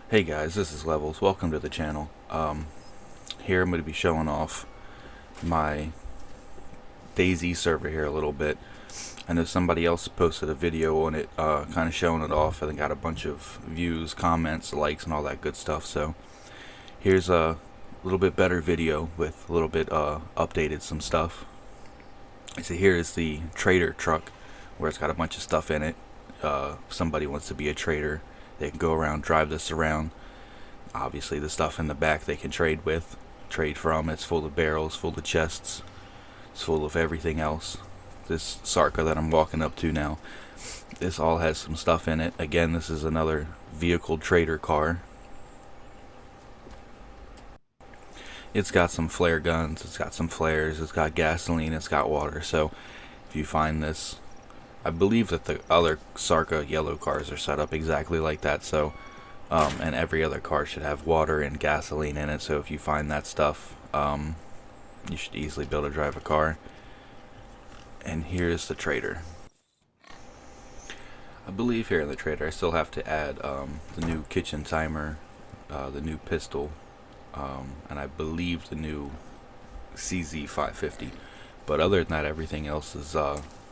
Hey guys, this is Levels. Welcome to the channel. Here I'm going to be showing off my Dayz server here a little bit. I know somebody else posted a video on it, kind of showing it off, and got a bunch of views, comments, likes, and all that good stuff. So here's a little bit better video with a little bit updated some stuff. So here is the trader truck, where it's got a bunch of stuff in it. If somebody wants to be a trader, they can go around, drive this around. Obviously the stuff in the back they can trade from. It's full of barrels, full of chests, it's full of everything else. This Sarka that I'm walking up to now, this all has some stuff in it. Again, this is another vehicle trader car. It's got some flare guns, it's got some flares, it's got gasoline, it's got water. So if you find this, I believe that the other Sarka yellow cars are set up exactly like that. So and every other car should have water and gasoline in it. So if you find that stuff, you should easily be able to drive a car. And here's the trader. I believe here in the trader I still have to add the new kitchen timer, the new pistol, and I believe the new CZ 550. But other than that, everything else is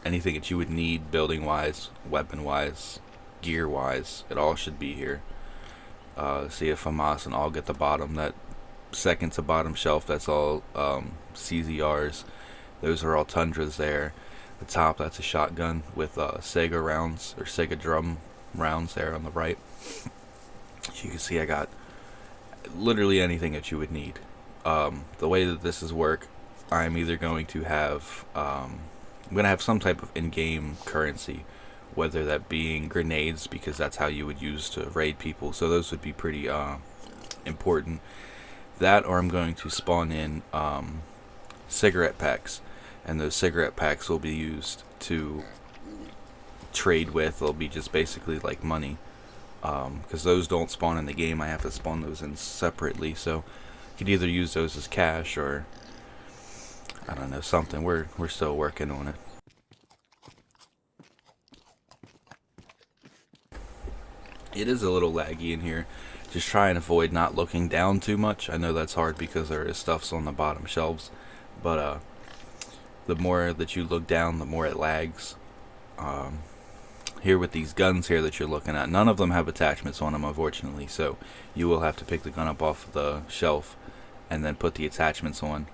anything that you would need building wise, weapon wise, gear wise, it all should be here. See if Hamas and all at the bottom, that second to bottom shelf, that's all CZRs. Those are all Tundras there. The top, that's a shotgun with Sega rounds, or Sega drum rounds there on the right. As you can see, I got literally anything that you would need. The way that this is work, I'm either going to have I'm going to have some type of in-game currency, whether that being grenades, because that's how you would use to raid people, so those would be pretty important. That, or I'm going to spawn in cigarette packs, and those cigarette packs will be used to trade with. They'll be just basically like money, because those don't spawn in the game. I have to spawn those in separately, so you could either use those as cash or I don't know, something. We're still working on it. It is a little laggy in here. Just try and avoid not looking down too much. I know that's hard because there is stuffs on the bottom shelves, but the more that you look down, the more it lags. Here with these guns here that you're looking at, none of them have attachments on them, unfortunately, so you will have to pick the gun up off the shelf and then put the attachments on.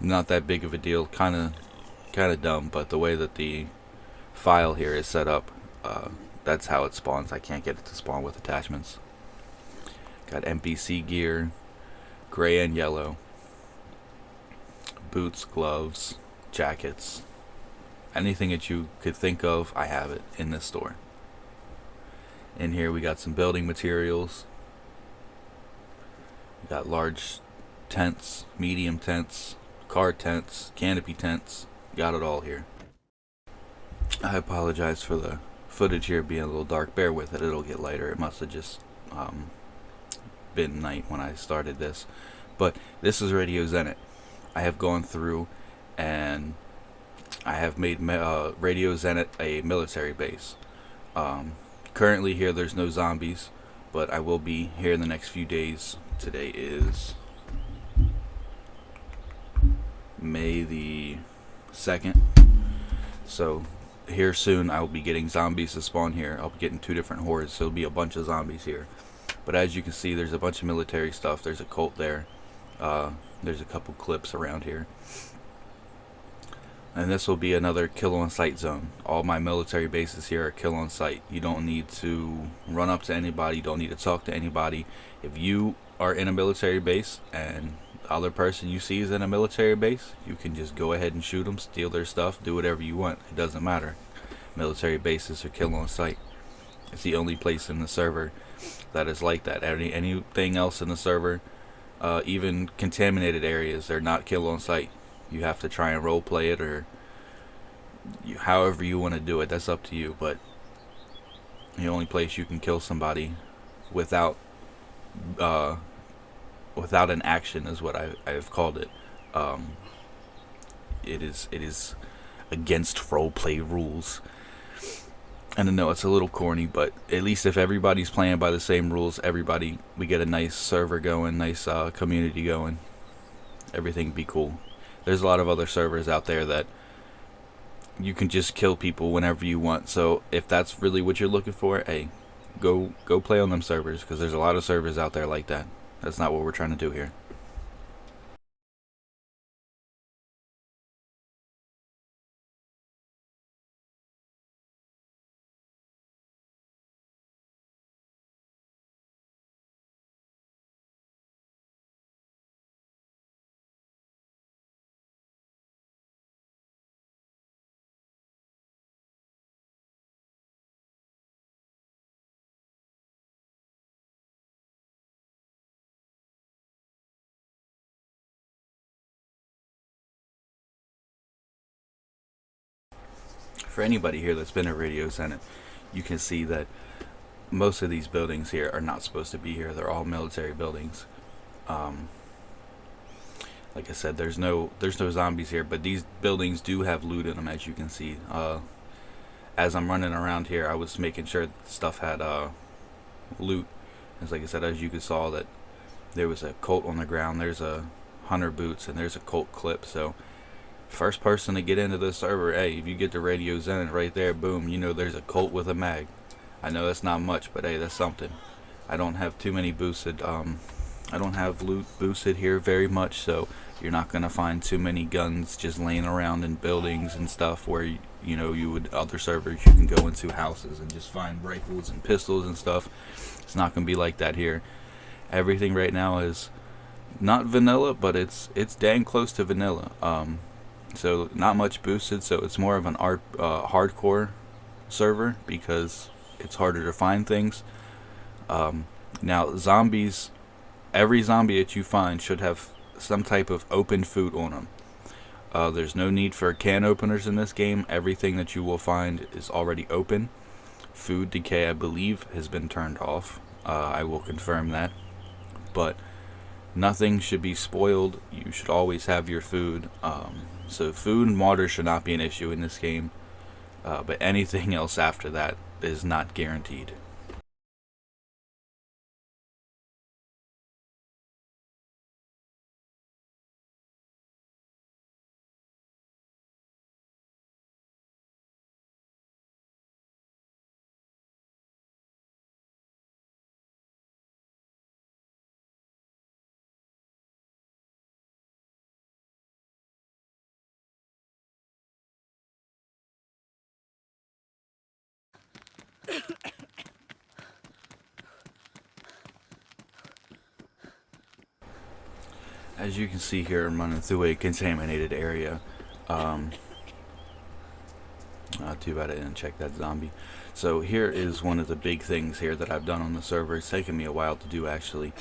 Not that big of a deal, kind of dumb, but the way that the file here is set up, that's how it spawns. I can't get it to spawn with attachments. Got NPC gear, gray and yellow, boots, gloves, jackets, anything that you could think of, I have it in this store. In here we got some building materials. We got large tents, medium tents, car tents, canopy tents, got it all here. I apologize for the footage here being a little dark. Bear with it, it'll get lighter. It must have just been night when I started this. But this is Radio Zenit. I have gone through and I have made Radio Zenit a military base. Currently here there's no zombies, but I will be here in the next few days. Today is May the 2nd. So here soon I will be getting zombies to spawn here. I'll be getting 2 different hordes, so there'll be a bunch of zombies here. But as you can see, there's a bunch of military stuff. There's a Colt there. There's a couple clips around here. And this will be another kill on sight zone. All my military bases here are kill on sight. You don't need to run up to anybody. You don't need to talk to anybody. If you are in a military base and the other person you see is in a military base, you can just go ahead and shoot them, steal their stuff, do whatever you want. It doesn't matter. Military bases are kill on sight. It's the only place in the server that is like that. Anything else in the server, even contaminated areas, they're not kill on sight. You have to try and role play it, or however you want to do it. That's up to you. But the only place you can kill somebody without an action is what I've called it. It is against role play rules. And I know it's a little corny, but at least if everybody's playing by the same rules, we get a nice server going, nice community going. Everything be cool. There's a lot of other servers out there that you can just kill people whenever you want. So if that's really what you're looking for, hey, go play on them servers, because there's a lot of servers out there like that. That's not what we're trying to do here. For anybody here that's been at Radio Senate, you can see that most of these buildings here are not supposed to be here. They're all military buildings. Um, like I said, there's no zombies here, but these buildings do have loot in them, as you can see. As I'm running around here, I was making sure that stuff had loot. As like I said, as you saw that there was a Colt on the ground, there's a hunter boots, and there's a Colt clip. So first person to get into the server, hey, if you get the Radio Zenith right there, boom, you know there's a Colt with a mag. I know that's not much, but hey, that's something. I don't have too many boosted. I don't have loot boosted here very much, so you're not gonna find too many guns just laying around in buildings and stuff where you would other servers. You can go into houses and just find rifles and pistols and stuff. It's not gonna be like that here. Everything right now is not vanilla, but it's dang close to vanilla. So not much boosted, so it's more of an hardcore server because it's harder to find things. Now zombies, every zombie that you find should have some type of open food on them. There's no need for can openers in this game. Everything that you will find is already open. Food decay, I believe, has been turned off. I will confirm that. But nothing should be spoiled. You should always have your food. So food and water should not be an issue in this game. But anything else after that is not guaranteed. As you can see here, I'm running through a contaminated area. Too bad I didn't check that zombie. So here is one of the big things here that I've done on the server. It's taken me a while to do, actually.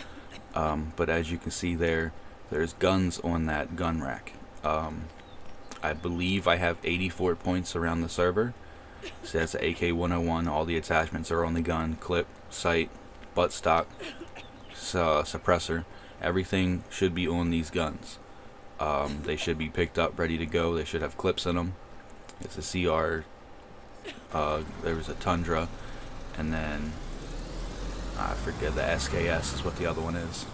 But as you can see there's guns on that gun rack. I believe I have 84 points around the server. So that's the AK-101. All the attachments are on the gun: clip, sight, buttstock, suppressor. Everything should be on these guns. They should be picked up, ready to go. They should have clips in them. It's a CR. There was a Tundra, and then I forget, the SKS is what the other one is.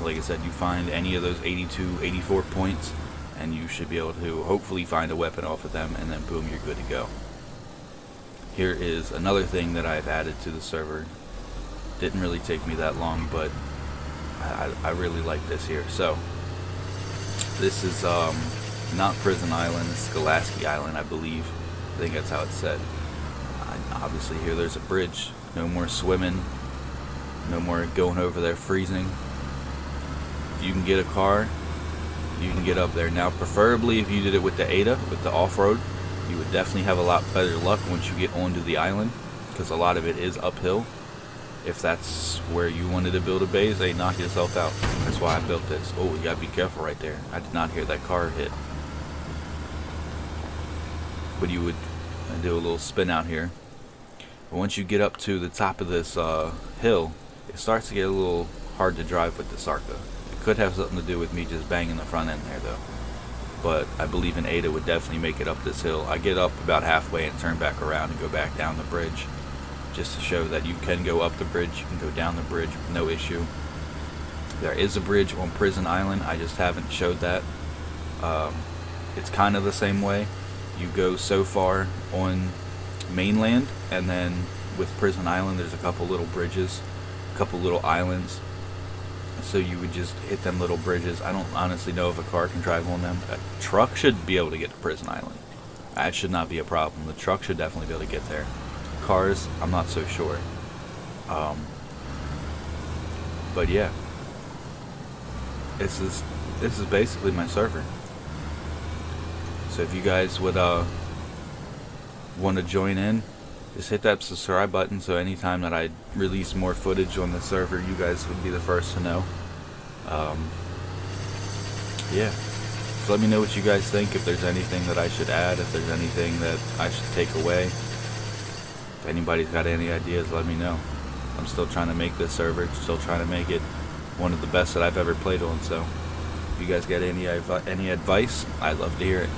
Like I said, you find any of those 82, 84 points, and you should be able to hopefully find a weapon off of them, and then boom, you're good to go. Here is another thing that I've added to the server. Didn't really take me that long, but I really like this here. So this is not Prison Island, Skolaski Island, I believe. I think that's how it's said. Obviously here there's a bridge. No more swimming. No more going over there freezing. If you can get a car, you can get up there. Now preferably if you did it with the ADA, with the off-road, you would definitely have a lot better luck once you get onto the island, because a lot of it is uphill. If that's where you wanted to build a base, hey, knock yourself out. That's why I built this. Oh, you gotta be careful right there. I did not hear that car hit. But you would do a little spin out here. But once you get up to the top of this hill, it starts to get a little hard to drive with the Sarka. It could have something to do with me just banging the front end there, though. but I believe in 8 it would definitely make it up this hill. I get up about halfway and turn back around and go back down the bridge, just to show that you can go up the bridge, you can go down the bridge with no issue. There is a bridge on Prison Island, I just haven't showed that. It's kind of the same way. You go so far on mainland, and then with Prison Island there's a couple little bridges, a couple little islands, so you would just hit them little bridges. I don't honestly know if a car can drive on them. A truck should be able to get to Prison Island. That should not be a problem. The truck should definitely be able to get there. Cars, I'm not so sure. But yeah, this is basically my server. So if you guys would want to join in, just hit that subscribe button, so anytime that I release more footage on the server, you guys would be the first to know. Yeah, so let me know what you guys think, if there's anything that I should add, if there's anything that I should take away. If anybody's got any ideas, let me know. I'm still trying to make this server, still trying to make it one of the best that I've ever played on, so if you guys got any advice, I'd love to hear it.